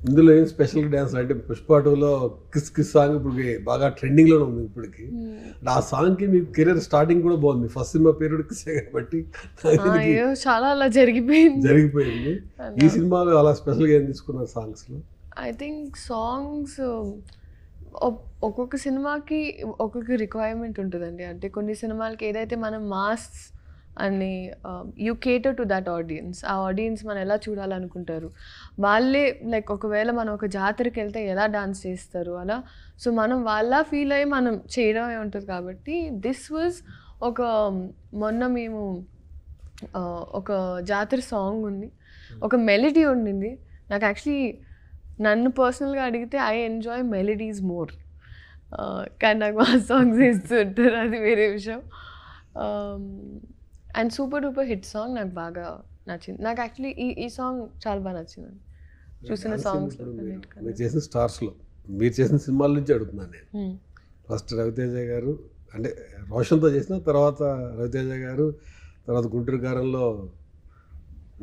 ఇందులో ఏం special dance అంటే పుష్ప 2లో కిస్ కిస్ సాంగ్ ఇప్పుడు బాగా ట్రెండింగ్లోనే ఉంది ఇప్పటికి. ఆ సాంగ్కి మీ కెరీర్ స్టార్టింగ్ కూడా బాగుంది. ఫస్ట్ సినిమా పేరు కిస్సే కాబట్టి చాలా అలా జరిగిపోయింది. ఈ సినిమాలో అలా స్పెషల్గా ఏం తీసుకున్నారు సాంగ్స్లో? ఐ థింక్ సాంగ్స్ ఒక్కొక్క సినిమాకి ఒక్కొక్క రిక్వైర్మెంట్ ఉంటుందండి. అంటే కొన్ని సినిమాలకి ఏదైతే మనం మాస్ అని యూ కేటర్ టు దట్ ఆడియన్స్, ఆ ఆడియన్స్ మనం ఎలా చూడాలనుకుంటారు, వాళ్ళే లైక్ ఒకవేళ మనం ఒక జాతరకి వెళ్తే ఎలా డాన్స్ చేస్తారు అలా, సో మనం వాళ్ళ ఫీల్ అయ్యి మనం చేయడమే ఉంటుంది. కాబట్టి దిస్ వాజ్ ఒక మొన్న మేము ఒక జాతర సాంగ్ ఉంది, ఒక మెలడీ ఉండింది. నాకు యాక్చువల్లీ నన్ను పర్సనల్గా అడిగితే ఐ ఎంజాయ్ మెలడీస్ మోర్, కానీ నాకు మా సాంగ్స్ ఇస్తుంటారు, అది వేరే విషయం. And super duper hit song నాకు బాగా నచ్చింది. నాకు యాక్చువల్లీ ఈ సాంగ్ చాలా బాగా నచ్చిందండి చూసిన సాంగ్స్. మీరు చేసిన స్టార్స్లో, మీరు చేసిన సినిమాల నుంచి అడుగుతున్నాను నేను. ఫస్ట్ రవితేజ గారు అంటే రోషన్తో చేసిన తర్వాత రవితేజ గారు, తర్వాత గుంటూరు గారంలో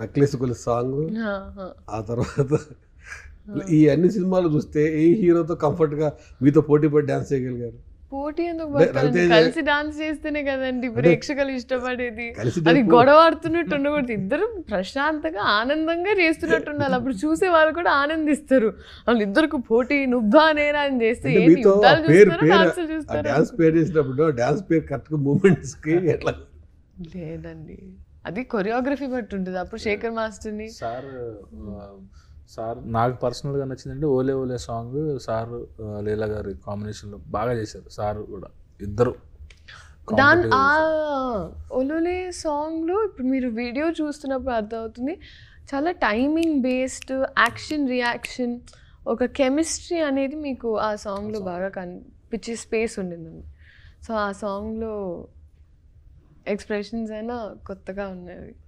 నక్లెస్ గొలుసు సాంగ్, ఆ తర్వాత ఈ అన్ని సినిమాలు చూస్తే ఏ హీరోతో కంఫర్ట్గా మీతో పోటీ పడి డాన్స్ చేయగలిగారు? పోటీ ఎందుకు పడతారండి? కలిసి డాన్స్ చేస్తేనే కదండి ప్రేక్షకులు ఇష్టపడేది. అది గొడవ ఆడుతున్నట్టు ఉండకూడదు, ఇద్దరు ప్రశాంతంగా ఆనందంగా చేస్తున్నట్టు ఉండాలి. అప్పుడు చూసే వాళ్ళు కూడా ఆనందిస్తారు. వాళ్ళు ఇద్దరికి పోటీ నువ్వా నేనా అని చేస్తే డాన్స్ పేరు చేసినప్పుడు డాన్స్ పేరు కరెక్ట్గా మూమెంట్స్కి ఎట్లా లేదండి, అది కొరియోగ్రఫీ బట్టి ఉంటుంది. అప్పుడు శేఖర్ మాస్టర్ని సార్ నాకు పర్సనల్గా నచ్చిందంటే ఓలే ఓలే సాంగ్ సార్ లీలా గారి కాంబినేషన్లో బాగా చేశారు. సార్ కూడా ఇద్దరు ఓలోలే సాంగ్లో ఇప్పుడు మీరు వీడియో చూస్తున్నప్పుడు అర్థమవుతుంది, చాలా టైమింగ్ బేస్డ్ యాక్షన్ రియాక్షన్, ఒక కెమిస్ట్రీ అనేది మీకు ఆ సాంగ్లో బాగా కనిపించే స్పేస్ ఉండిందండి. సో ఆ సాంగ్లో ఎక్స్ప్రెషన్స్ అయినా కొత్తగా ఉన్నాయి.